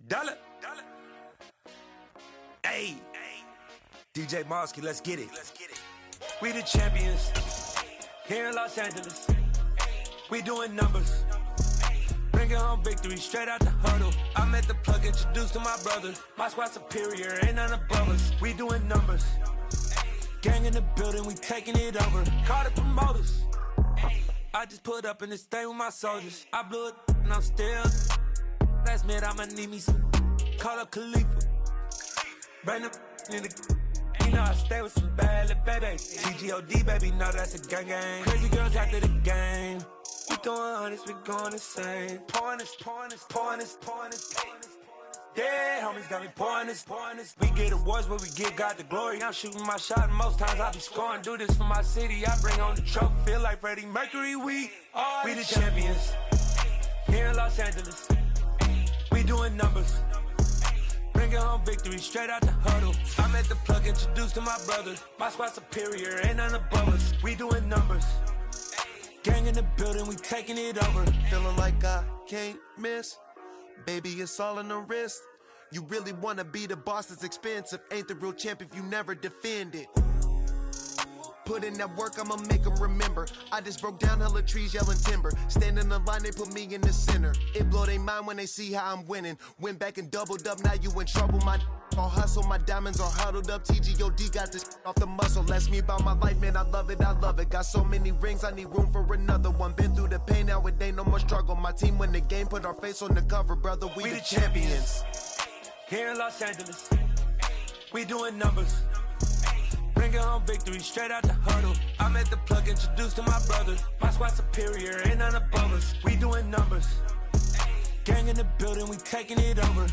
Dollar. Hey, DJ Mosky, let's get it. We the champions here in Los Angeles. We doing numbers. Bringing home victory straight out the huddle. I'm at the plug, introduced to my brother. My squad superior, ain't none above us. We doing numbers. Gang in the building, we taking it over. Call the promoters. I just put up in this thing with my soldiers. I blew it and I'm still. Last minute I'ma need me some. Call up Khalifa. Bring them in the. You know I stay with some bad little baby. TGOD baby, no that's a gang gang. Crazy girls after the game. We throwing hundreds, we going insane. Pouring this. Yeah, homies got me pouring this. We get awards, but we give God the glory. I'm shooting my shot, and most times I be scoring. Do this for my city, I bring on the trophy. Feel like Freddie Mercury, we the champions here in Los Angeles. We doing numbers. Bringing home victory straight out the huddle. I'm at the plug, introduced to my brother. My squad superior, ain't none above us. We doing numbers. Gang in the building, we taking it over. Feeling like I can't miss. Baby, it's all in the wrist. You really wanna be the boss, it's expensive. Ain't the real champ if you never defend it. Put in that work, I'ma make them remember. I just broke down hella trees, yelling timber. Stand in the line, they put me in the center. It blow their mind when they see how I'm winning. Went back and doubled up, now you in trouble. My all hustle, my diamonds are huddled up. TGOD got this off the muscle. That's me about my life, man, I love it. Got so many rings, I need room for another one. Been through the pain, now it ain't no more struggle. My team win the game, put our face on the cover, brother. We the champions. Here in Los Angeles, we doing numbers. Bringing home victory straight out the huddle. I'm at the plug, introduced to my brother. My squad superior, ain't none above us. We doing numbers. Gang in the building, we taking it over.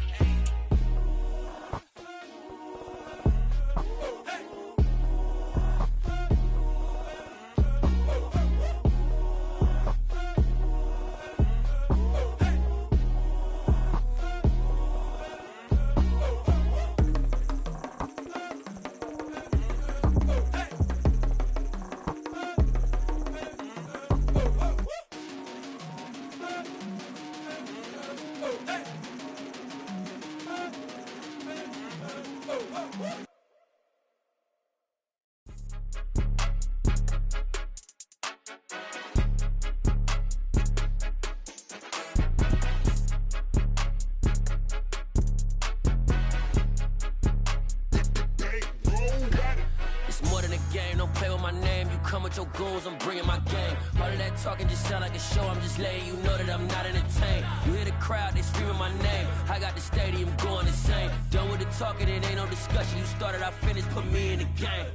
Your goons, I'm bringing my game. All of that talking just sound like a show. I'm just letting you know that I'm not entertained. You hear the crowd, they screaming my name. I got the stadium going insane. Done with the talking, it ain't no discussion. You started, I finished, put me in the game.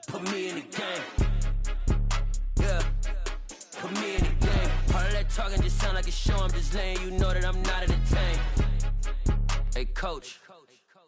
Put me in the game. Yeah, put me in the game. All of that talking just sound like a show. I'm just letting you know that I'm not entertained. Hey, coach.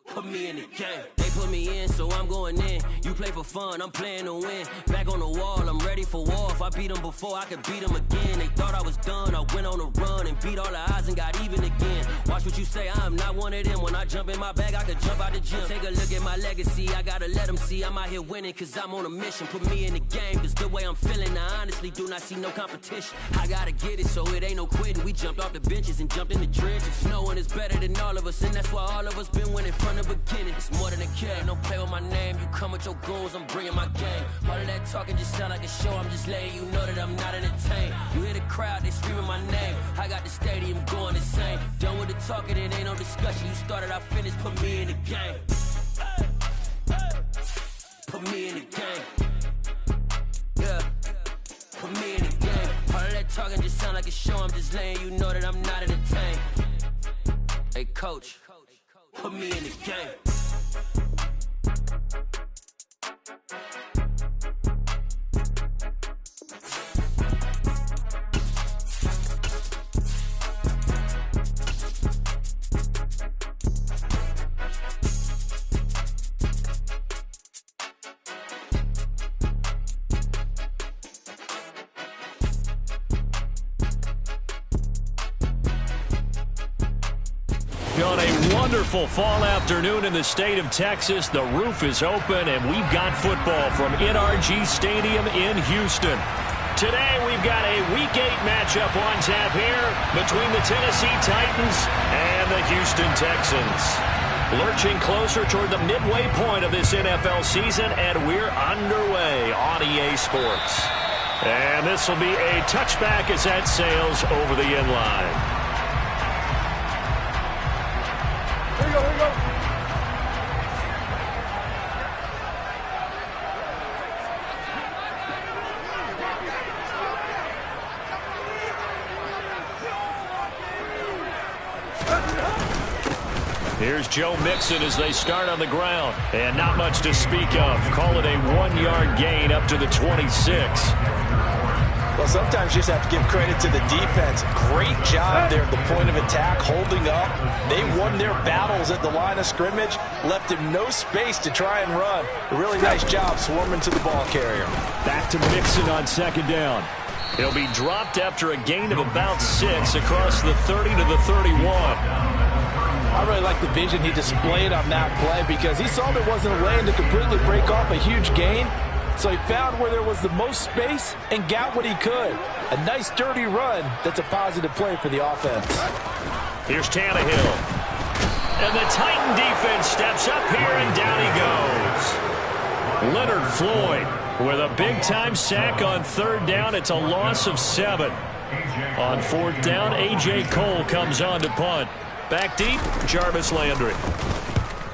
Put me in the game. They put me in, so I'm going in. You play for fun, I'm playing to win. Back on the wall, I'm ready for war. If I beat them before, I could beat them again. They thought I was done, I went on a run and beat all the odds and got even again. Watch what you say, I'm not one of them. When I jump in my bag, I could jump out the gym. Take a look at my legacy, I gotta let them see I'm out here winning, cause I'm on a mission. Put me in the game, cause the way I'm feeling, I honestly do not see no competition. I gotta get it, so it ain't no quitting. We jumped off the benches and jumped in the trenches. No one is better than all of us, and that's why all of us been winning from the beginning. It's more than a kid, don't play with my name. You come with your goons, I'm bringing my game. All of that talking just sound like a show. I'm just letting you know that I'm not entertained. You hear the crowd, they screaming my name. I got the stadium going insane. Done with the talking, it ain't no discussion. You started, I finished, put me in the game. Put me in the game. Yeah, put me in the game. All of that talking just sound like a show. I'm just letting you know that I'm not entertained. Hey, coach. Put me in the game. On a wonderful fall afternoon in the state of Texas, the roof is open, and we've got football from NRG Stadium in Houston. Today we've got a Week 8 matchup on tap here between the Tennessee Titans and the Houston Texans. Lurching closer toward the midway point of this NFL season, and we're underway on EA Sports. And this will be a touchback as that sails over the end line. Here we go, here we go. Here's Joe Mixon as they start on the ground. And not much to speak of. Call it a 1-yard gain up to the 26. Well, sometimes you just have to give credit to the defense. Great job there at the point of attack, holding up. They won their battles at the line of scrimmage, left him no space to try and run. A really nice job swarming to the ball carrier. Back to Mixon on second down. He'll be dropped after a gain of about 6 across the 30 to the 31. I really like the vision he displayed on that play because he saw there wasn't a lane to completely break off a huge gain. So he found where there was the most space and got what he could. A nice, dirty run that's a positive play for the offense. Here's Tannehill. And the Titan defense steps up here, and down he goes. Leonard Floyd with a big-time sack on third down. It's a loss of 7. On fourth down, A.J. Cole comes on to punt. Back deep, Jarvis Landry.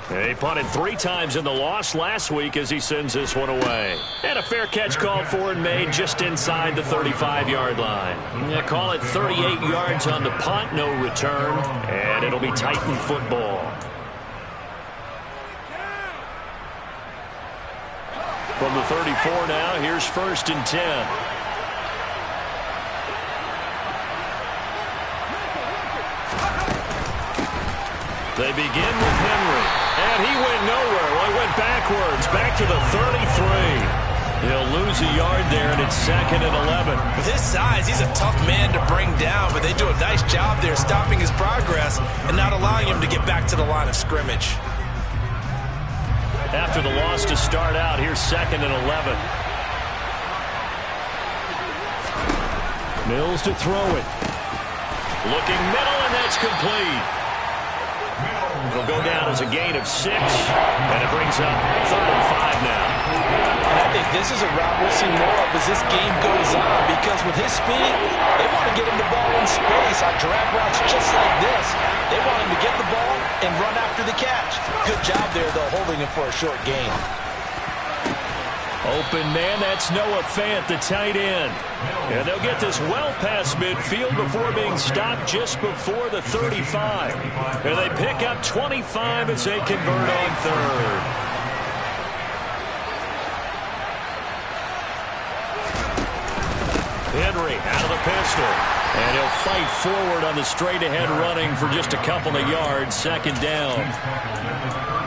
He punted 3 times in the loss last week as he sends this one away. And a fair catch called for and made just inside the 35-yard line. Yeah, call it 38 yards on the punt, no return. And it'll be Titan football. From the 34 now, here's 1st and 10. They begin with Henry, and he went nowhere. Well, he went backwards, back to the 33. He'll lose a yard there, and it's 2nd and 11. With his size, he's a tough man to bring down, but they do a nice job there stopping his progress and not allowing him to get back to the line of scrimmage. After the loss to start out, here's 2nd and 11. Mills to throw it. Looking middle, and that's complete. It'll go down as a gain of 6, and it brings up 3rd and 5 now. And I think this is a route we'll see more of as this game goes on, because with his speed, they want to get him the ball in space on drag routes just like this. They want him to get the ball and run after the catch. Good job there, though, holding him for a short gain. Open man, that's Noah Fant, the tight end. And they'll get this well past midfield before being stopped just before the 35. And they pick up 25 as they convert on 3rd. Henry out of the pistol. And he'll fight forward on the straight-ahead running for just a couple of yards. 2nd down.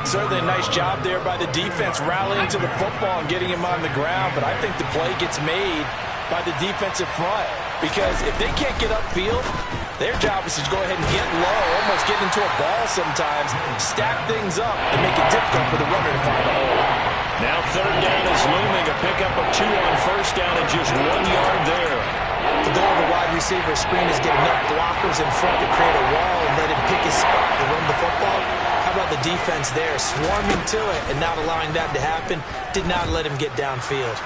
Certainly a nice job there by the defense rallying to the football and getting him on the ground, but I think the play gets made by the defensive front because if they can't get upfield, their job is to go ahead and get low, almost get into a ball sometimes, stack things up, and make it difficult for the runner to find a hole. Now 3rd down is looming, a pickup of 2 on 1st down and just 1 yard there. The goal of the wide receiver screen is get enough blockers in front to create a wall and let him pick his spot to run the football. How about the defense there, swarming to it and not allowing that to happen? Did not let him get downfield.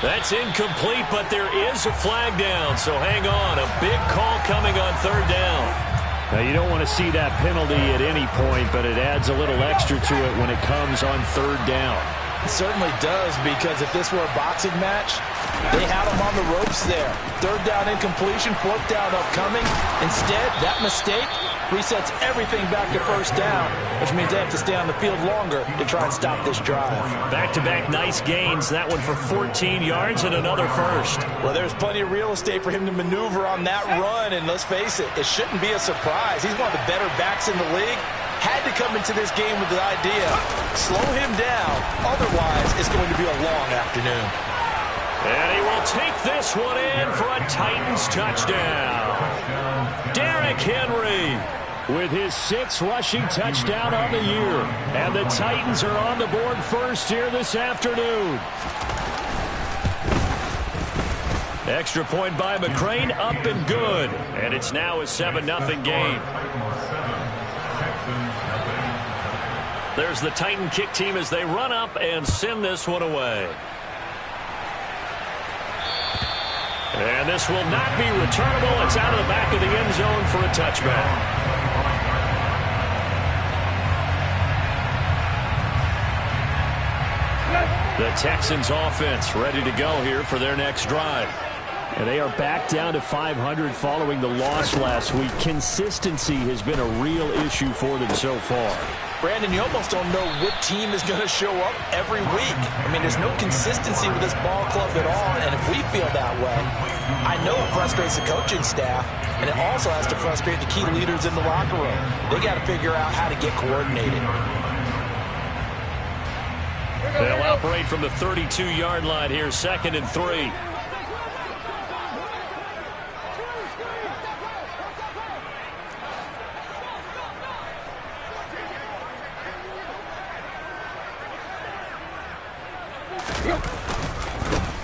That's incomplete, but there is a flag down, so hang on. A big call coming on 3rd down. Now, you don't want to see that penalty at any point, but it adds a little extra to it when it comes on 3rd down. It certainly does, because if this were a boxing match, they had him on the ropes there. 3rd down incompletion, 4th down upcoming. Instead, that mistake resets everything back to 1st down, which means they have to stay on the field longer to try and stop this drive. Back-to-back nice gains, that one for 14 yards and another 1st. Well, there's plenty of real estate for him to maneuver on that run, and let's face it, it shouldn't be a surprise. He's one of the better backs in the league. Had to come into this game with the idea, slow him down, otherwise it's going to be a long afternoon. And he will take this one in for a Titans touchdown. Derrick Henry with his 6th rushing touchdown on the year. And the Titans are on the board first here this afternoon. Extra point by McCrane, up and good. And it's now a 7-0 game. There's the Titan kick team as they run up and send this one away. And this will not be returnable. It's out of the back of the end zone for a touchback. The Texans offense ready to go here for their next drive. And they are back down to 500 following the loss last week. Consistency has been a real issue for them so far. Brandon, you almost don't know what team is going to show up every week. I mean, there's no consistency with this ball club at all, and if we feel that way, I know it frustrates the coaching staff, and it also has to frustrate the key leaders in the locker room. They got to figure out how to get coordinated. They'll operate from the 32-yard line here, 2nd and 3.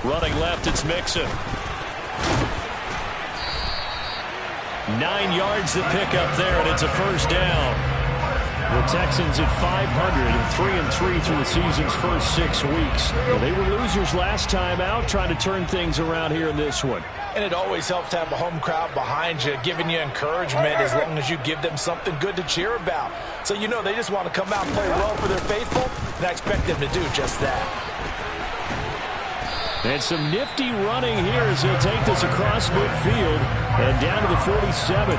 Running left, it's Mixon. 9 yards to pick up there, and it's a first down. The Texans at 500 and 3-3 through the season's first 6 weeks. They were losers last time out, trying to turn things around here in this one. And it always helps to have a home crowd behind you, giving you encouragement as long as you give them something good to cheer about. So you know they just want to come out and play well for their faithful, and I expect them to do just that. And some nifty running here as he'll take this across midfield and down to the 47.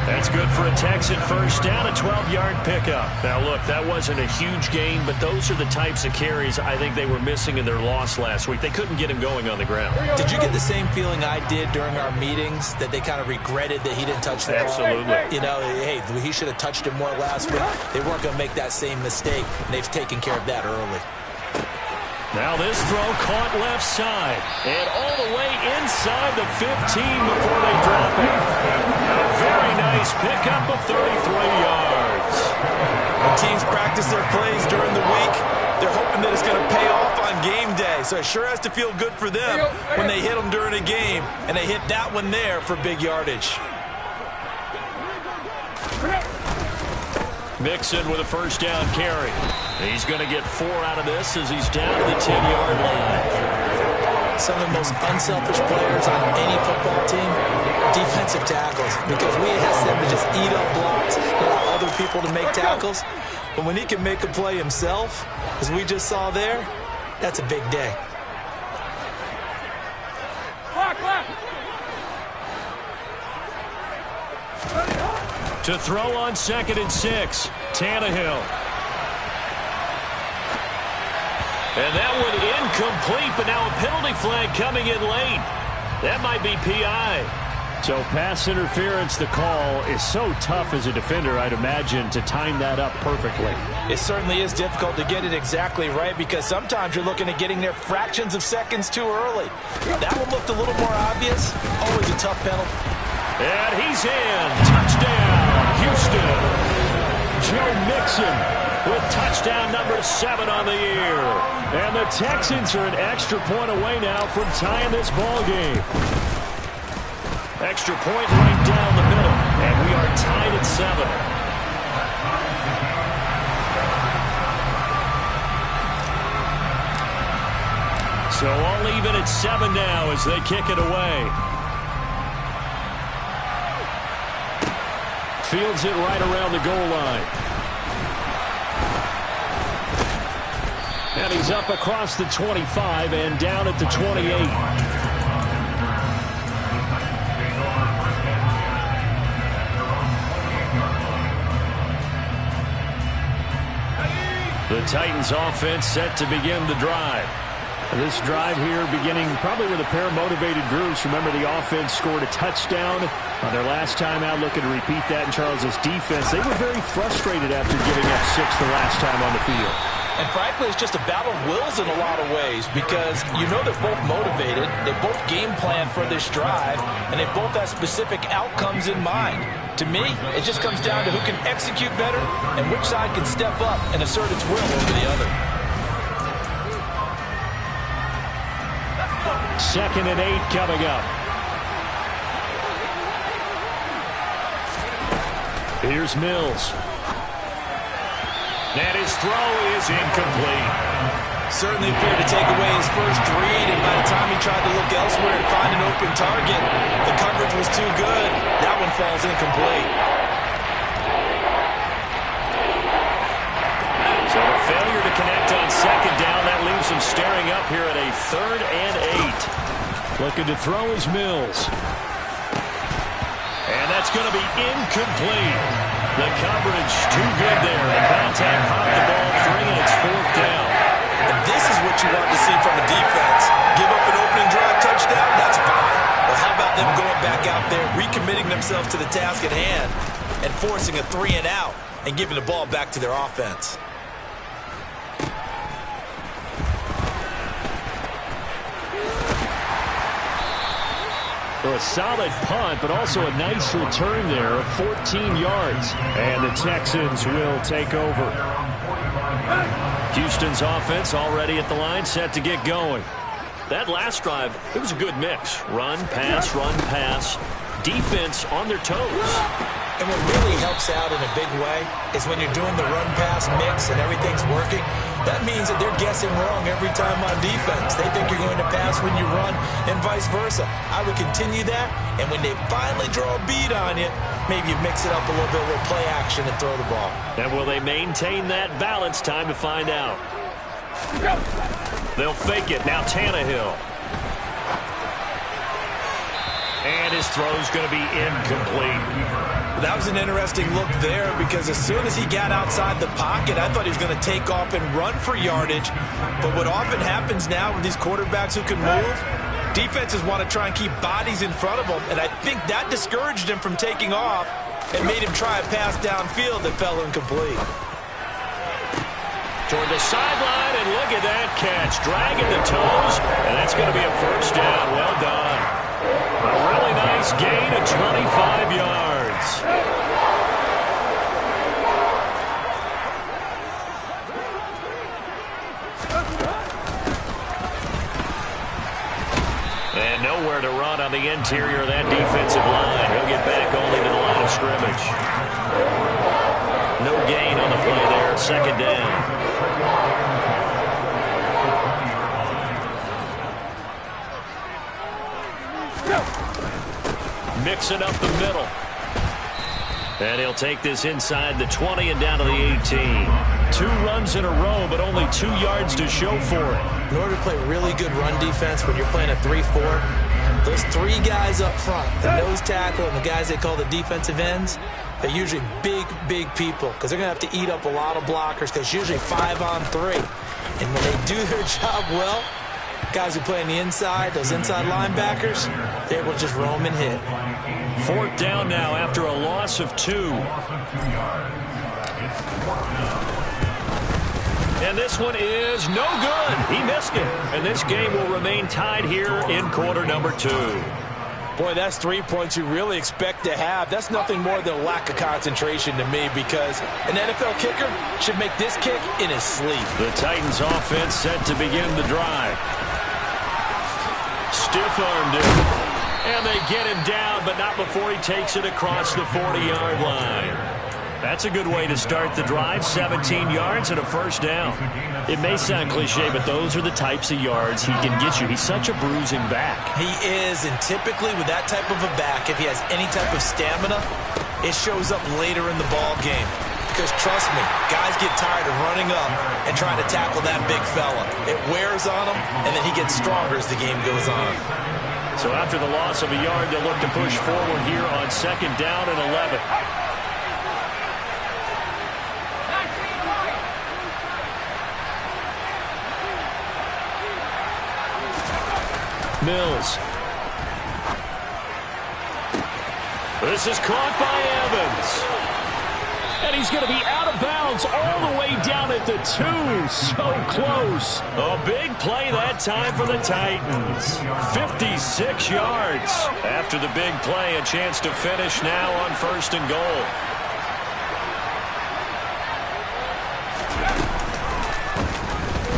That's good for a Texan first down, a 12-yard pickup. Now, look, that wasn't a huge gain, but those are the types of carries I think they were missing in their loss last week. They couldn't get him going on the ground. Did you get the same feeling I did during our meetings, that they kind of regretted that he didn't touch the ball? Absolutely. You know, hey, he should have touched it more last week. They weren't going to make that same mistake, and they've taken care of that early. Now this throw caught left side and all the way inside the 15 before they drop it. A very nice pickup of 33 yards. When teams practice their plays during the week, they're hoping that it's going to pay off on game day. So it sure has to feel good for them when they hit them during a game, and they hit that one there for big yardage. Mixon with a first down carry. He's going to get 4 out of this as he's down to the 10-yard line. Some of the most unselfish players on any football team, defensive tackles, because we ask them to just eat up blocks and allow other people to make tackles. But when he can make a play himself, as we just saw there, that's a big day. To throw on 2nd and 6, Tannehill. And that one incomplete, but now a penalty flag coming in late. That might be PI. So pass interference, the call is so tough as a defender, I'd imagine, to time that up perfectly. It certainly is difficult to get it exactly right because sometimes you're looking at getting there fractions of seconds too early. That one looked a little more obvious. Always a tough penalty. And he's in. Touchdown, Houston. Joe Mixon with touchdown number 7 on the year. And the Texans are an extra point away now from tying this ball game. Extra point right down the middle. And we are tied at 7. So all even at 7 now as they kick it away. Fields it right around the goal line. And he's up across the 25 and down at the 28. The Titans offense set to begin the drive. This drive here beginning probably with a pair of motivated groups. Remember, the offense scored a touchdown on their last time out. Looking to repeat that in Charles's defense. They were very frustrated after giving up 6 the last time on the field. And frankly, it's just a battle of wills in a lot of ways because you know they're both motivated. They both game plan for this drive, and they both have specific outcomes in mind. To me, it just comes down to who can execute better and which side can step up and assert its will over the other. 2nd and 8 coming up. Here's Mills. And his throw is incomplete. Certainly appeared to take away his first read, and by the time he tried to look elsewhere and find an open target, the coverage was too good. That one falls incomplete. So the failure to connect on 2nd down, that leaves him staring up here at a 3rd and 8. Looking to throw is Mills. And that's going to be incomplete. The coverage too good there. The contact popped the ball free, and it's 4th down. And this is what you want to see from a defense. Give up an opening drive touchdown, that's fine. But how about them going back out there, recommitting themselves to the task at hand, and forcing a 3 and out, and giving the ball back to their offense. A solid punt, but also a nice return there of 14 yards. And the Texans will take over. Houston's offense already at the line, set to get going. That last drive, it was a good mix. Run, pass, defense on their toes. And what really helps out in a big way is when you're doing the run-pass mix and everything's working, that means that they're guessing wrong every time on defense. They think you're going to pass when you run and vice versa. I would continue that, and when they finally draw a bead on you, maybe you mix it up a little bit with play action and throw the ball. And will they maintain that balance? Time to find out. They'll fake it. Now Tannehill. And his throw's going to be incomplete. That was an interesting look there because as soon as he got outside the pocket, I thought he was going to take off and run for yardage. But what often happens now with these quarterbacks who can move, defenses want to try and keep bodies in front of them, and I think that discouraged him from taking off and made him try a pass downfield that fell incomplete. Toward the sideline, and look at that catch. Dragging the toes, and that's going to be a 1st down. Well done. A really nice gain of 25 yards. And nowhere to run on the interior of that defensive line. He'll get back only to the line of scrimmage. No gain on the play there. 2nd down. Mixing up the middle. And he'll take this inside the 20 and down to the 18. 2 runs in a row, but only 2 yards to show for it. In order to play really good run defense when you're playing a 3-4, those 3 guys up front, the nose tackle and the guys they call the defensive ends, they're usually big people because they're going to have to eat up a lot of blockers because usually 5 on 3. And when they do their job well, guys who play on the inside, those inside linebackers, they're able to just roam and hit. 4th down now after a loss of 2. And this one is no good. He missed it. And this game will remain tied here in quarter number 2. Boy, that's 3 points you really expect to have. That's nothing more than a lack of concentration to me because an NFL kicker should make this kick in his sleep. The Titans offense set to begin the drive. Stiff-armed him. And they get him down, but not before he takes it across the 40-yard line. That's a good way to start the drive. 17 yards and a 1st down. It may sound cliche, but those are the types of yards he can get you. He's such a bruising back. He is, and typically with that type of a back, if he has any type of stamina, it shows up later in the ball game. Because trust me, guys get tired of running up and trying to tackle that big fella. It wears on him, and then he gets stronger as the game goes on. So after the loss of a yard, they'll look to push forward here on 2nd down and 11. Mills. This is caught by Evans. And he's going to be out of bounds all the way down at the 2. So close. A big play that time for the Titans. 56 yards. After the big play, a chance to finish now on 1st and goal.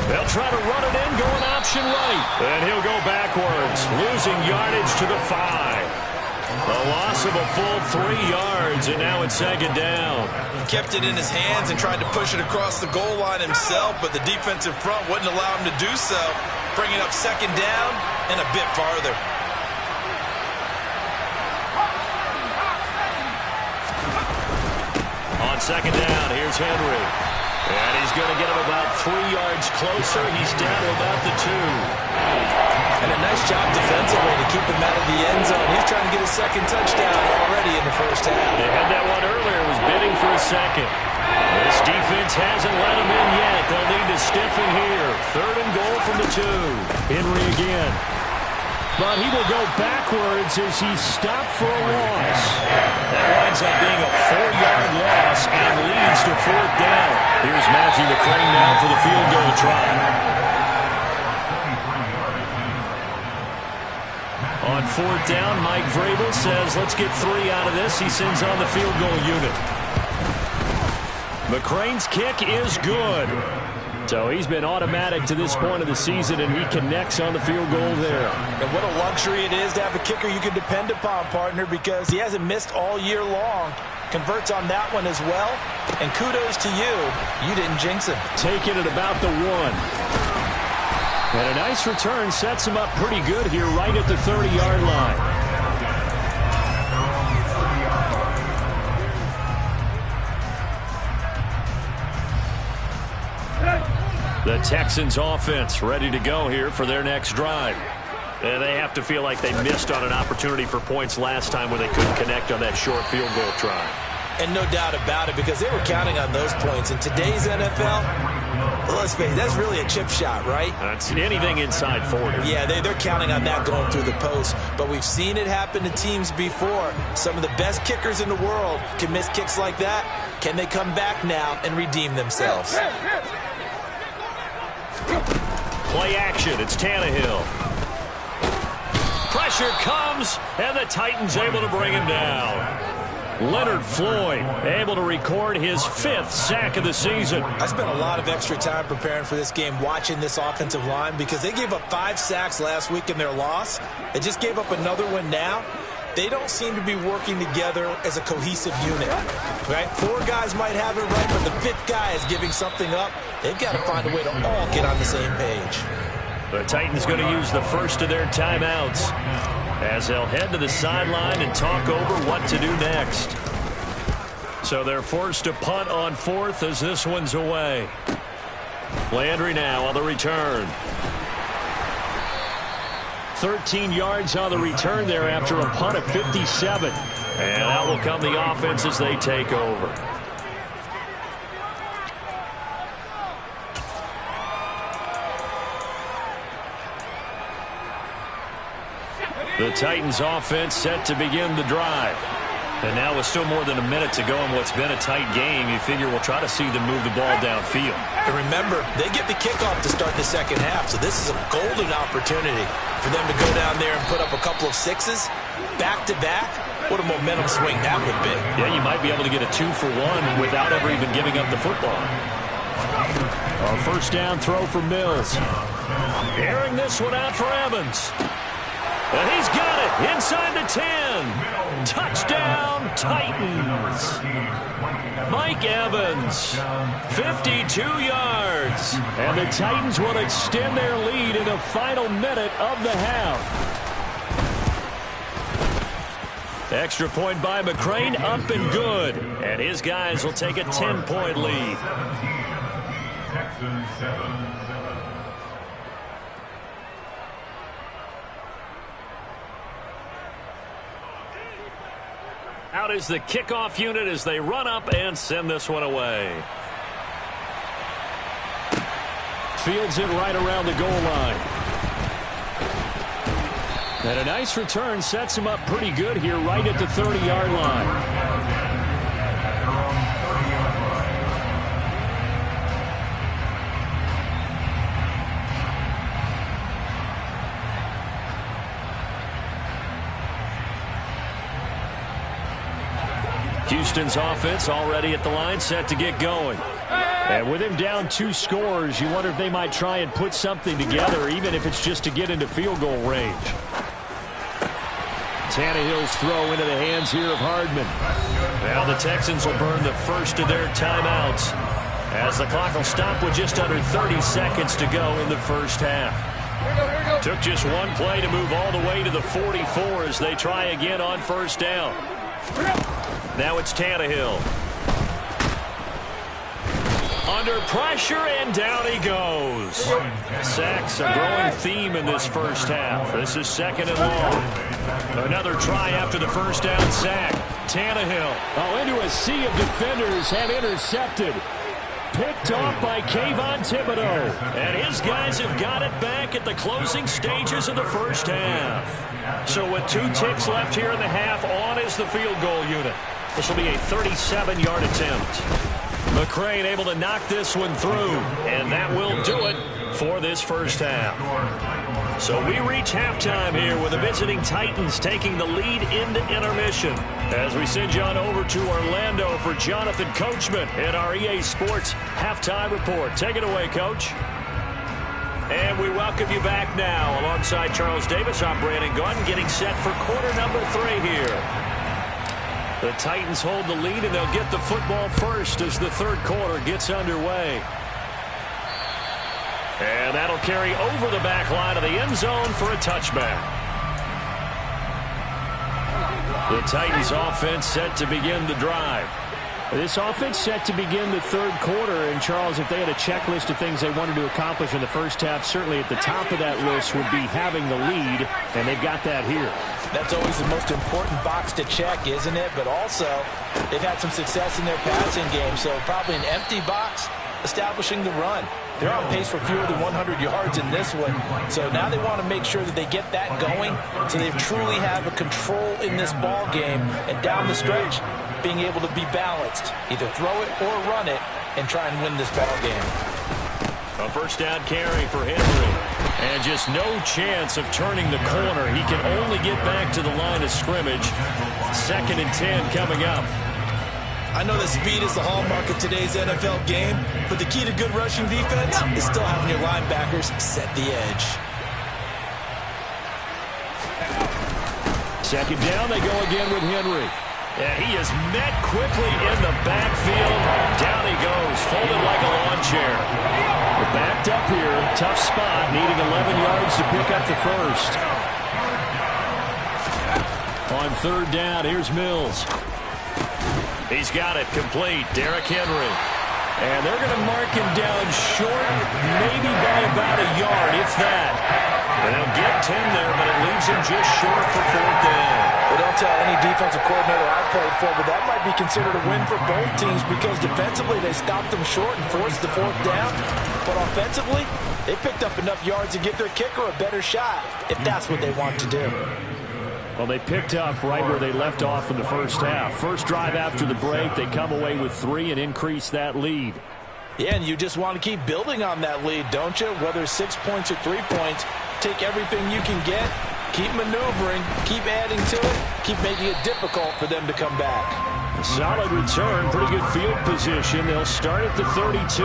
They'll try to run it in going out option right. And he'll go backwards, losing yardage to the 5. A loss of a full 3 yards, and now it's second down. He kept it in his hands and tried to push it across the goal line himself, but the defensive front wouldn't allow him to do so, bringing up second down and a bit farther. On second down, here's Henry. And he's going to get him about 3 yards closer. He's down to about the 2. And a nice job defensively to keep him out of the end zone. He's trying to get his second touchdown already in the first half. They had that one earlier, was bidding for a second. This defense hasn't let him in yet. They'll need to stiffen here. 3rd and goal from the 2. Henry again. But he will go backwards as he's stopped for a loss. That winds up being a 4-yard loss and leads to 4th down. Here's Matthew McCrane now for the field goal try. On 4th down, Mike Vrabel says, let's get 3 out of this. He sends on the field goal unit. McCrane's kick is good. So he's been automatic to this point of the season, and he connects on the field goal there. And what a luxury it is to have a kicker you can depend upon, partner, because he hasn't missed all year long. Converts on that one as well. And kudos to you. You didn't jinx him. Take it at about the 1. And a nice return sets him up pretty good here right at the 30-yard line. The Texans offense ready to go here for their next drive. And they have to feel like they missed on an opportunity for points last time when they couldn't connect on that short field goal try. And no doubt about it, because they were counting on those points. In today's NFL, let's face it, that's really a chip shot, right? That's anything inside 40. Yeah, they're counting on that going through the post. But we've seen it happen to teams before. Some of the best kickers in the world can miss kicks like that. Can they come back now and redeem themselves? Play action. It's Tannehill. Pressure comes, and the Titans able to bring him down. Leonard Floyd able to record his 5th sack of the season. I spent a lot of extra time preparing for this game, watching this offensive line, because they gave up 5 sacks last week in their loss. They just gave up another one now. They don't seem to be working together as a cohesive unit, right? 4 guys might have it right, but the 5th guy is giving something up. They've got to find a way to all get on the same page. The Titans going to use the first of their timeouts as they'll head to the sideline and talk over what to do next. So they're forced to punt on 4th as this one's away. Landry now on the return. 13 yards on the return there after a punt of 57. And out will come the offense as they take over. The Titans offense set to begin the drive. And now with still more than a minute to go in what's been a tight game, you figure we'll try to see them move the ball downfield. And remember, they get the kickoff to start the second half, so this is a golden opportunity for them to go down there and put up a couple of 6s back-to-back. What a momentum swing that would be. Yeah, you might be able to get a 2-for-1 without ever even giving up the football. A first down throw for Mills. Airing this one out for Evans. And he's got it inside the 10. Touchdown, Titans. Mike Evans, 52 yards. And the Titans will extend their lead in the final minute of the half. Extra point by McCrane, up and good. And his guys will take a 10-point lead. Texans 7. Out is the kickoff unit as they run up and send this one away. Fields it right around the goal line. And a nice return sets him up pretty good here right at the 30-yard line. Houston's offense already at the line, set to get going. And with him down 2 scores, you wonder if they might try and put something together, even if it's just to get into field goal range. Tannehill's throw into the hands here of Hardman. Now the Texans will burn the first of their timeouts as the clock will stop with just under 30 seconds to go in the first half. Took just one play to move all the way to the 44 as they try again on first down. Now it's Tannehill. Under pressure, and down he goes. Sacks, a growing theme in this first half. This is 2nd and long. Another try after the first down sack. Tannehill. Oh, into a sea of defenders and intercepted. Picked off by Kayvon Thibodeau. And his guys have got it back at the closing stages of the first half. So with 2 ticks left here in the half, on is the field goal unit. This will be a 37-yard attempt. McCrane able to knock this one through, and that will do it for this first half. So we reach halftime here with the visiting Titans taking the lead into intermission. As we send you on over to Orlando for Jonathan Coachman in our EA Sports Halftime Report. Take it away, Coach. And we welcome you back now. Alongside Charles Davis, I'm Brandon Gunn, getting set for quarter number 3 here. The Titans hold the lead, and they'll get the football first as the third quarter gets underway. And that'll carry over the back line of the end zone for a touchback. The Titans offense set to begin the drive. This offense set to begin the third quarter, and Charles, if they had a checklist of things they wanted to accomplish in the first half, certainly at the top of that list would be having the lead, and they've got that here. That's always the most important box to check, isn't it? But also, they've had some success in their passing game, so probably an empty box establishing the run. They're on pace for fewer than 100 yards in this one, so now they want to make sure that they get that going so they truly have a control in this ball game, and down the stretch, being able to be balanced, either throw it or run it, and try and win this ball game. A first down carry for Henry. And just no chance of turning the corner. He can only get back to the line of scrimmage. 2nd and 10 coming up. I know that speed is the hallmark of today's NFL game, but the key to good rushing defense is still having your linebackers set the edge. 2nd down, they go again with Henry. And he is met quickly in the backfield. Down he goes, folded like a lawn chair. We're backed up here, tough spot, needing 11 yards to pick up the first. On 3rd down, here's Mills. He's got it complete, Derrick Henry. And they're going to mark him down short, maybe by about a yard, if that. They'll get 10 there, but it leaves him just short for 4th down. Well, don't tell any defensive coordinator I played for, but that might be considered a win for both teams because defensively they stopped them short and forced the 4th down. But offensively, they picked up enough yards to give their kicker a better shot if that's what they want to do. Well, they picked up right where they left off in the first half. First drive after the break, they come away with 3 and increase that lead. Yeah, and you just want to keep building on that lead, don't you? Whether it's 6 points or 3 points, take everything you can get, keep maneuvering, keep adding to it, keep making it difficult for them to come back. Solid return, pretty good field position. They'll start at the 32.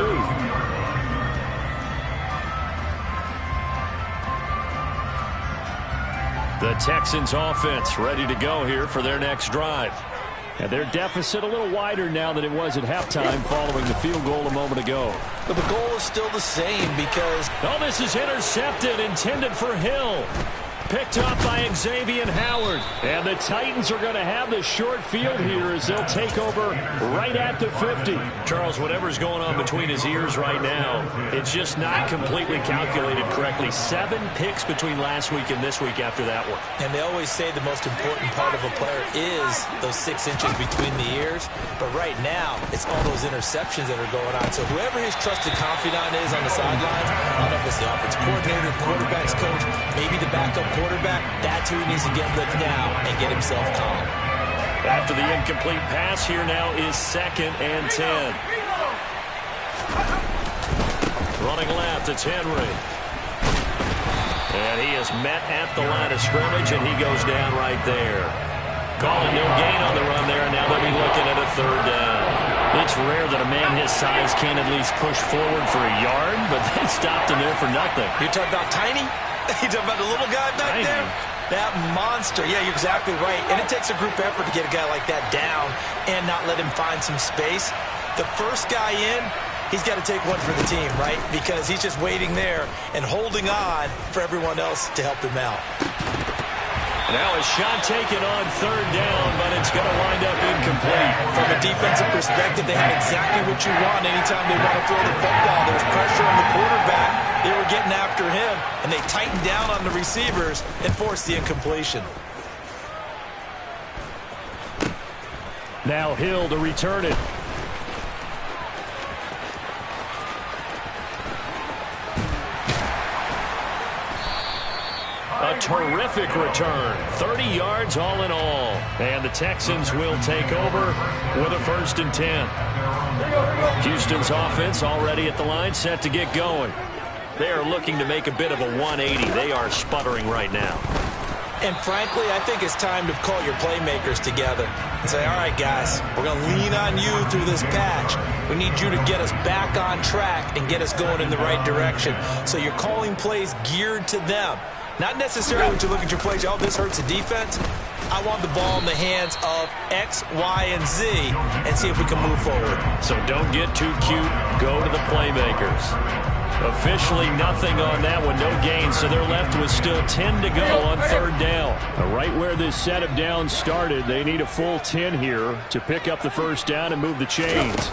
The Texans offense ready to go here for their next drive. And their deficit a little wider now than it was at halftime following the field goal a moment ago. But the goal is still the same because... Oh, this is intercepted, intended for Hill. Picked up by Xavier Howard. And the Titans are going to have the short field here as they'll take over right at the 50. Charles, whatever's going on between his ears right now, it's just not completely calculated correctly. 7 picks between last week and this week after that one. And they always say the most important part of a player is those 6 inches between the ears. But right now, it's all those interceptions that are going on. So whoever his trusted confidant is on the sidelines, I don't know if it's the offensive coordinator, quarterback's coach, maybe the backup quarterback, that's who he needs to get with now and get himself calm. After the incomplete pass, here now is 2nd and 10. Running left, it's Henry. And he is met at the line of scrimmage, and he goes down right there. Calling no gain on the run there, and now they'll be looking at a 3rd down. It's rare that a man his size can't at least push forward for a yard, but they stopped him there for nothing. You're talking about tiny? You're talking about the little guy back there? That monster. Yeah, you're exactly right. And it takes a group effort to get a guy like that down and not let him find some space. The first guy in, he's got to take one for the team, right? Because he's just waiting there and holding on for everyone else to help him out. Now a shot taken on third down, but it's going to wind up incomplete. From a defensive perspective, they had exactly what you want anytime they want to throw the football. There was pressure on the quarterback. They were getting after him, and they tightened down on the receivers and forced the incompletion. Now Hill to return it. A terrific return. 30 yards all in all. And the Texans will take over with a 1st and 10. Houston's offense already at the line, set to get going. They are looking to make a bit of a 180. They are sputtering right now. And frankly, I think it's time to call your playmakers together and say, all right, guys, we're going to lean on you through this patch. We need you to get us back on track and get us going in the right direction. So you're calling plays geared to them. Not necessarily to look at your plays, oh, this hurts the defense. I want the ball in the hands of X, Y, and Z and see if we can move forward. So don't get too cute. Go to the playmakers. Officially nothing on that one, no gain, so they're left with still 10 to go on third down. Right where this set of downs started, they need a full 10 here to pick up the first down and move the chains.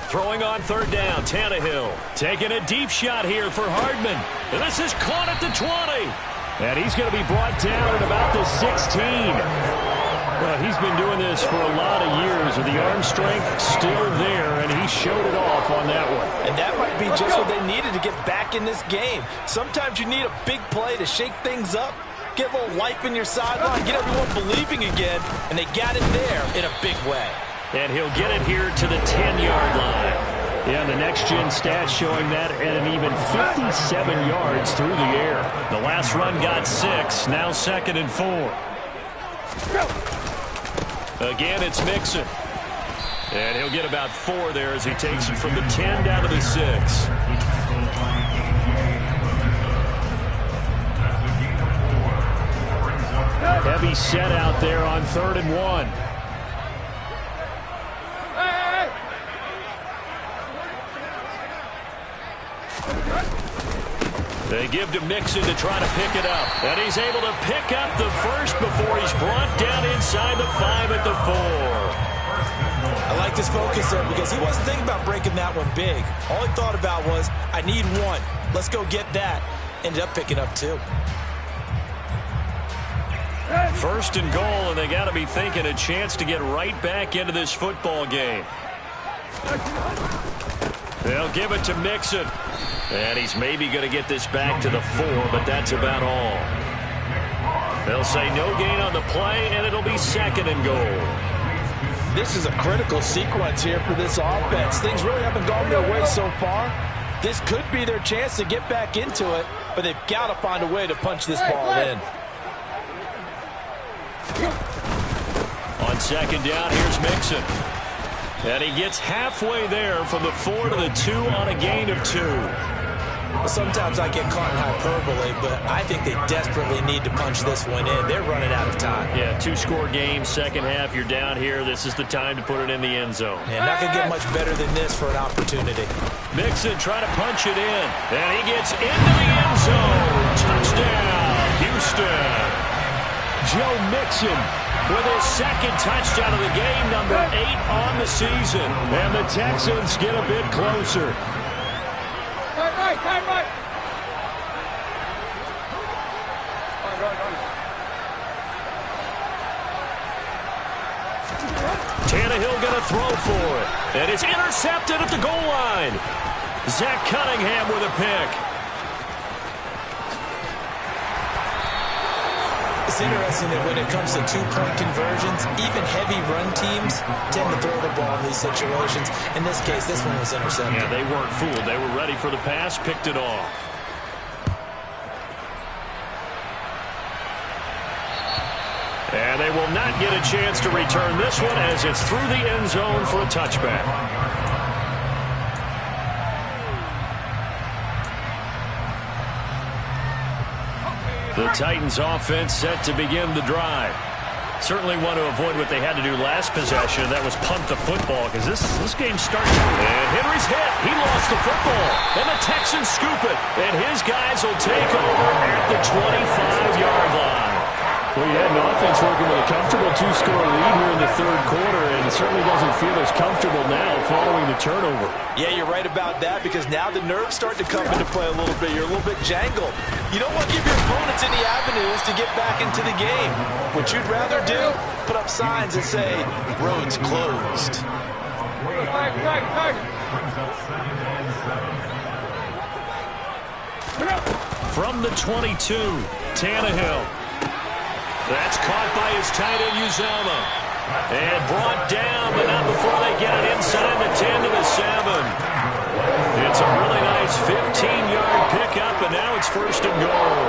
Throwing on third down, Tannehill taking a deep shot here for Hardman. And this is caught at the 20. And he's going to be brought down at about the 16. Well, he's been doing this for a lot of years with the arm strength still there, and he showed it off on that one. And that might be just what they needed to get back in this game. Sometimes you need a big play to shake things up, get a little life in your sideline, get everyone believing again, and they got it there in a big way. And he'll get it here to the 10-yard line. Yeah, the next-gen stats showing that at an even 57 yards through the air. The last run got 6, now 2nd and 4. Again, it's Mixon. And he'll get about 4 there as he takes it from the 10 down to the 6. Heavy set out there on 3rd and 1. They give to Mixon to try to pick it up. And he's able to pick up the first before he's brought down inside the 5 at the 4. I like this focus there because he wasn't thinking about breaking that one big. All he thought about was, I need 1. Let's go get that. Ended up picking up 2. 1st and goal, and they got to be thinking a chance to get right back into this football game. They'll give it to Mixon. And he's maybe going to get this back to the 4, but that's about all. They'll say no gain on the play, and it'll be 2nd and goal. This is a critical sequence here for this offense. Things really haven't gone their way so far. This could be their chance to get back into it, but they've got to find a way to punch this ball in. On 2nd down, here's Mixon. And he gets halfway there from the 4 to the 2 on a gain of 2. Sometimes I get caught in hyperbole, but I think they desperately need to punch this one in. They're running out of time. Yeah, 2-score game, second half, you're down here. This is the time to put it in the end zone. Yeah, not going to get much better than this for an opportunity. Mixon trying to punch it in, and he gets into the end zone. Touchdown, Houston. Joe Mixon with his 2nd touchdown of the game, number 8 on the season. And the Texans get a bit closer. Right. Tannehill going to throw for it. And it's intercepted at the goal line. Zach Cunningham with a pick. It's interesting that when it comes to 2-point conversions, even heavy run teams tend to throw the ball in these situations. In this case, this one was intercepted. Yeah, they weren't fooled. They were ready for the pass, picked it off. And they will not get a chance to return this one as it's through the end zone for a touchback. The Titans offense set to begin the drive. Certainly want to avoid what they had to do last possession. That was punt the football because this game starts. And Henry's hit. He lost the football. And the Texans scoop it. And his guys will take over at the 25-yard line. Well, you had an offense working with a comfortable 2-score lead here in the third quarter, and it certainly doesn't feel as comfortable now following the turnover. Yeah, you're right about that because now the nerves start to come into play a little bit. You're a little bit jangled. You don't want to give your opponents any avenues to get back into the game. What you'd rather do, put up signs that say, roads closed. From the 22, Tannehill. That's caught by his tight end, Uzama. And brought down, but not before they get it inside the 10 to the 7. It's a really nice 15-yard pickup, and now it's 1st and goal.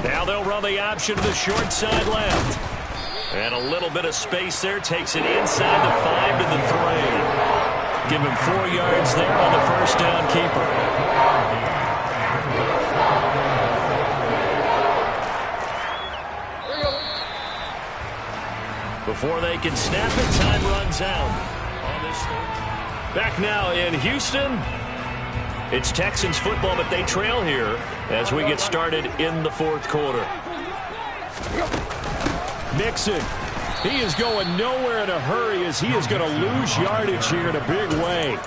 Now they'll run the option to the short side left. And a little bit of space there. Takes it inside the 5 to the 3. Give him 4 yards there on the first down keeper. Before they can snap it, time runs out on this thing. Back now in Houston. It's Texans football, but they trail here as we get started in the fourth quarter. Mixon. He is going nowhere in a hurry as he is going to lose yardage here in a big way.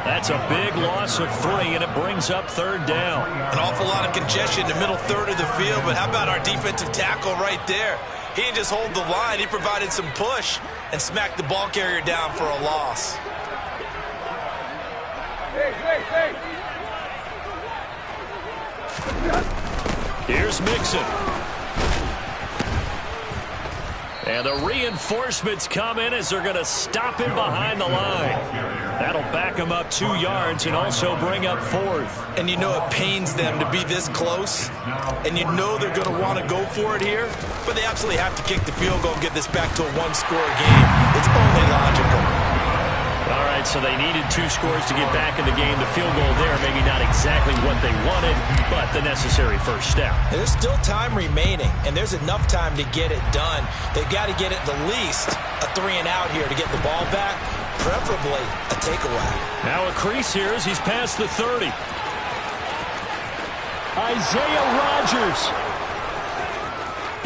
That's a big loss of 3, and it brings up 3rd down. An awful lot of congestion in the middle third of the field, but how about our defensive tackle right there? He didn't just hold the line. He provided some push and smacked the ball carrier down for a loss. Here's Mixon. And the reinforcements come in as they're going to stop him behind the line. That'll back him up 2 yards and also bring up 4th. And you know it pains them to be this close. And you know they're going to want to go for it here. But they absolutely have to kick the field goal and get this back to a 1-score game. It's only logical. All right, so they needed 2 scores to get back in the game. The field goal there, maybe not exactly what they wanted, but the necessary first step. There's still time remaining, and there's enough time to get it done. They've got to get it the least a 3-and-out here to get the ball back, preferably a takeaway. Now a crease here as he's past the 30. Isaiah Rodgers.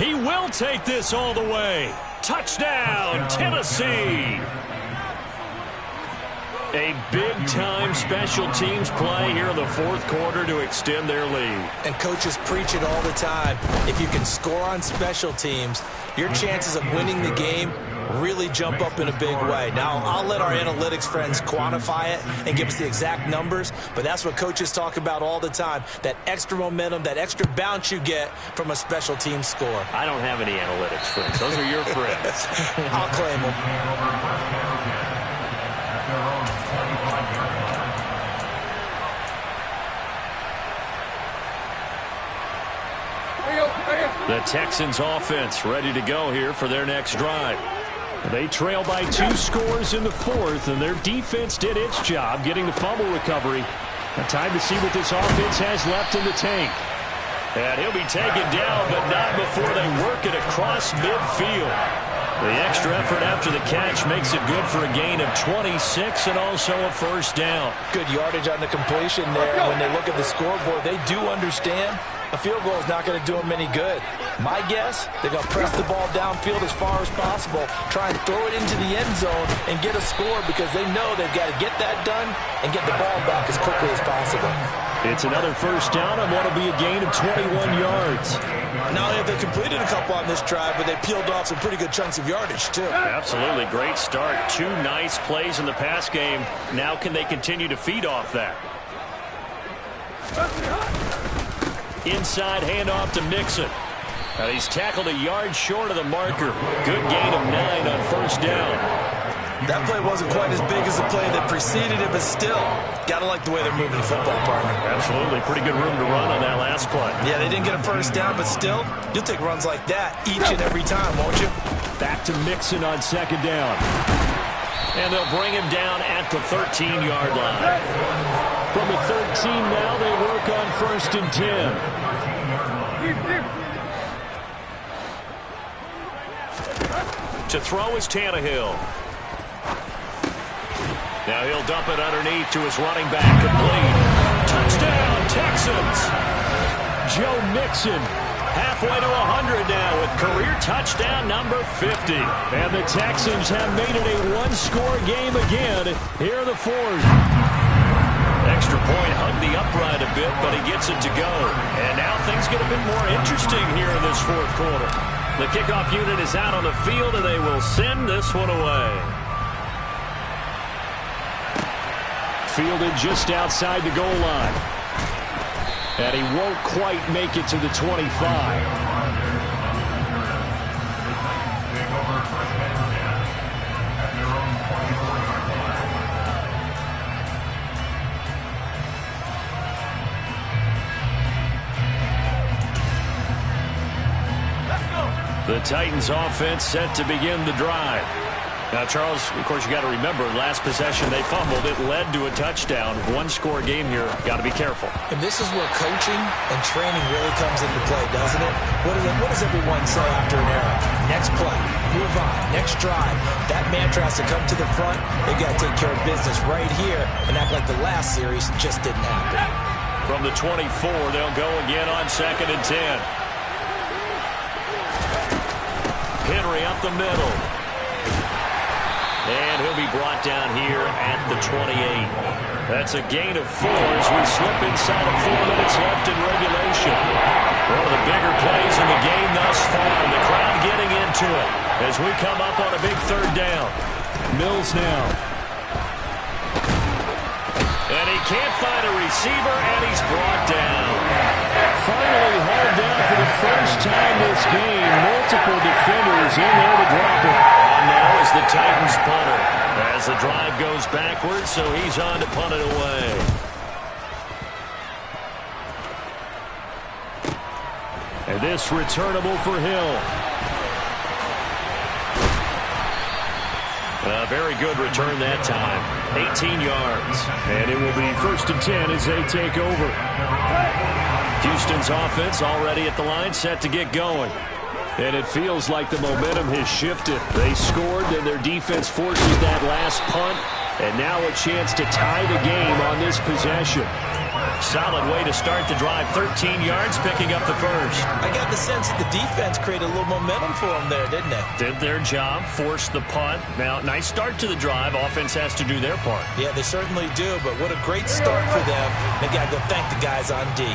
He will take this all the way. Touchdown, Tennessee. A big-time special teams play here in the fourth quarter to extend their lead. And coaches preach it all the time. If you can score on special teams, your chances of winning the game really jump up in a big way. Now, I'll let our analytics friends quantify it and give us the exact numbers, but that's what coaches talk about all the time, that extra momentum, that extra bounce you get from a special team score. I don't have any analytics friends. Those are your friends. I'll claim them. The Texans offense ready to go here for their next drive. They trail by 2 scores in the fourth, and their defense did its job getting the fumble recovery. A time to see what this offense has left in the tank. And he'll be taken down, but not before they work it across midfield. The extra effort after the catch makes it good for a gain of 26 and also a first down. Good yardage on the completion there. When they look at the scoreboard, they do understand a field goal is not going to do them any good. My guess, they're going to press the ball downfield as far as possible, try and throw it into the end zone and get a score because they know they've got to get that done and get the ball back as quickly as possible. It's another first down and what will be a gain of 21 yards. Not only have they completed a couple on this drive, but they peeled off some pretty good chunks of yardage, too. Absolutely. Great start. 2 nice plays in the pass game. Now can they continue to feed off that? Inside handoff to Mixon. He's tackled a yard short of the marker. Good gain of 9 on first down. That play wasn't quite as big as the play that preceded it, but still, got to like the way they're moving the football, partner. Absolutely. Pretty good room to run on that last play. Yeah, they didn't get a first down, but still, you'll take runs like that each and every time, won't you? Back to Mixon on second down. And they'll bring him down at the 13-yard line. From the 13 now, they work on 1st and 10. To throw is Tannehill. Now he'll dump it underneath to his running back, complete. Touchdown, Texans! Joe Mixon. Halfway to 100 now with career touchdown number 50. And the Texans have made it a one-score game again here in the 4th. Extra point hugged the upright a bit, but he gets it to go. And now things get a bit more interesting here in this 4th quarter. The kickoff unit is out on the field, and they will send this one away. Fielded just outside the goal line. And he won't quite make it to the 25. The Titans offense set to begin the drive. Now, Charles, of course, you got to remember, last possession they fumbled. It led to a touchdown. One-score game here. Got to be careful. And this is where coaching and training really comes into play, doesn't it? What does everyone say after an error? Next play, move on, next drive. That mantra has to come to the front. They got to take care of business right here and act like the last series just didn't happen. From the 24, they'll go again on 2nd and 10. Henry up the middle. And he'll be brought down here at the 28. That's a gain of 4 as we slip inside of 4 minutes left in regulation. One of the bigger plays in the game thus far, and the crowd getting into it as we come up on a big 3rd down. Mills now. And he can't find a receiver, and he's brought down. Finally hauled down for the first time this game. Multiple defenders in there to drop it. And now is the Titans punter as the drive goes backwards, so he's on to punt it away. And this returnable for Hill. A very good return that time. 18 yards. And it will be 1st and 10 as they take over. Houston's offense already at the line, set to get going. And it feels like the momentum has shifted. They scored, then their defense forces that last punt. And now a chance to tie the game on this possession. Solid way to start the drive. 13 yards, picking up the first. I got the sense that the defense created a little momentum for them there, didn't it? Did their job, forced the punt. Now, nice start to the drive. Offense has to do their part. Yeah, they certainly do, but what a great start for them. They got to go thank the guys on D.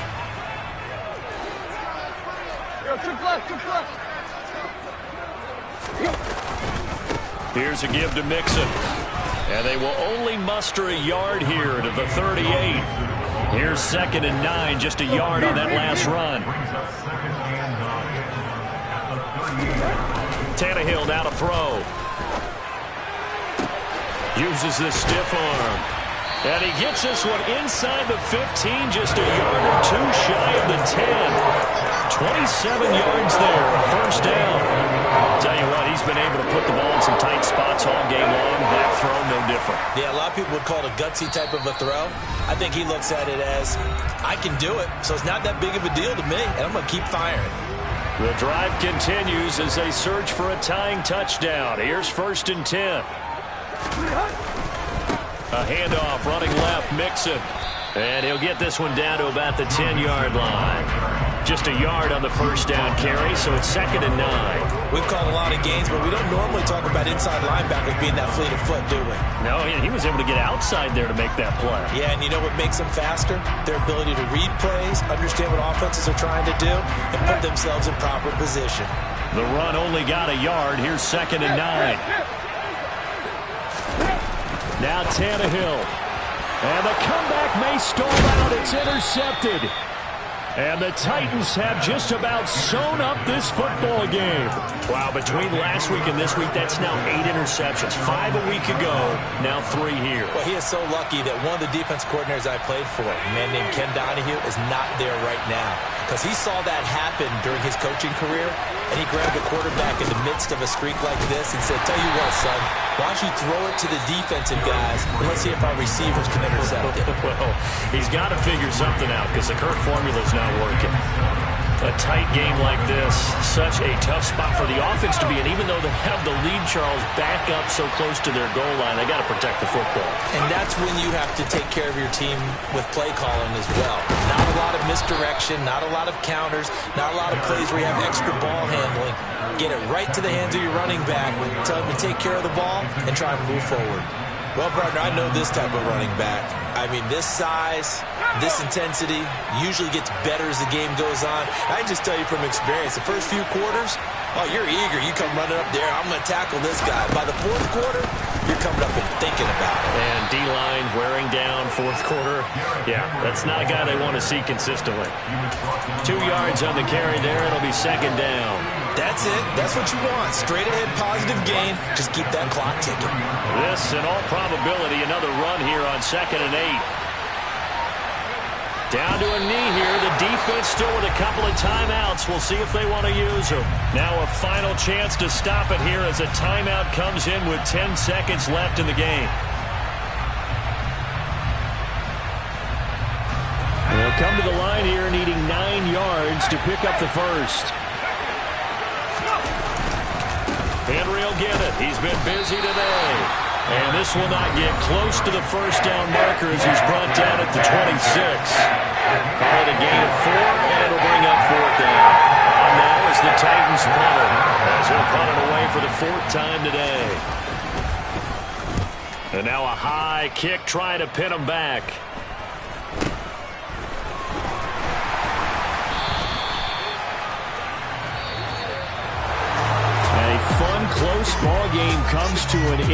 Here's a give to Mixon. And they will only muster a yard here to the 38. Here's 2nd and 9, just a yard on that last run. Tannehill now to throw. Uses the stiff arm. And he gets this one inside the 15, just a yard or 2 shy of the 10. 27 yards there, first down. Tell you what, he's been able to put the ball in some tight spots all game long. That throw, no different. Yeah, a lot of people would call it a gutsy type of a throw. I think he looks at it as, I can do it, so it's not that big of a deal to me, and I'm going to keep firing. The drive continues as they search for a tying touchdown. Here's 1st and 10. A handoff, running left, Mixon. And he'll get this one down to about the 10-yard line. Just a yard on the first down carry, so it's 2nd and 9. We've called a lot of games, but we don't normally talk about inside linebackers being that fleet of foot, do we? No, he was able to get outside there to make that play. Yeah, and you know what makes them faster? Their ability to read plays, understand what offenses are trying to do, and put themselves in proper position. The run only got a yard. Here's 2nd and 9. Now Tannehill. And the comeback may stall out. It's intercepted. And the Titans have just about sewn up this football game. Wow, between last week and this week, that's now 8 interceptions. 5 a week ago, now 3 here. Well, he is so lucky that one of the defense coordinators I played for, a man named Ken Donahue, is not there right now. Because he saw that happen during his coaching career, and he grabbed the quarterback in the midst of a streak like this and said, tell you what, son, why don't you throw it to the defensive guys, and let's see if our receivers can intercept it. Well, he's got to figure something out because the Kirk formula's not working. A tight game like this, such a tough spot for the offense to be in. Even though they have the lead, Charles, back up so close to their goal line, they got to protect the football. And that's when you have to take care of your team with play calling as well. Not a lot of misdirection, not a lot of counters, not a lot of plays where you have extra ball handling. Get it right to the hands of your running back, tell him to take care of the ball, and try and move forward. Well, partner, I know this type of running back. I mean, this size, this intensity usually gets better as the game goes on. I can just tell you from experience, the first few quarters, oh, you're eager. You come running up there, I'm going to tackle this guy. By the fourth quarter, you're coming up and thinking about it. And D-line wearing down fourth quarter. Yeah, that's not a guy they want to see consistently. 2 yards on the carry there. It'll be second down. That's it. That's what you want. Straight ahead, positive gain. Just keep that clock ticking. This, in all probability, another run here on 2nd and 8. Down to a knee here. The defense still with a couple of timeouts. We'll see if they want to use them. Now a final chance to stop it here as a timeout comes in with 10 seconds left in the game. They'll come to the line here needing 9 yards to pick up the first. Henry will get it. He's been busy today. And this will not get close to the first down marker as he's brought down at the 26. Call it a gain of 4, and it'll bring up 4th down. On now is the Titans punter, as he'll punt it away for the 4th time today. And now a high kick trying to pin him back. A fun, close ball game comes to an end.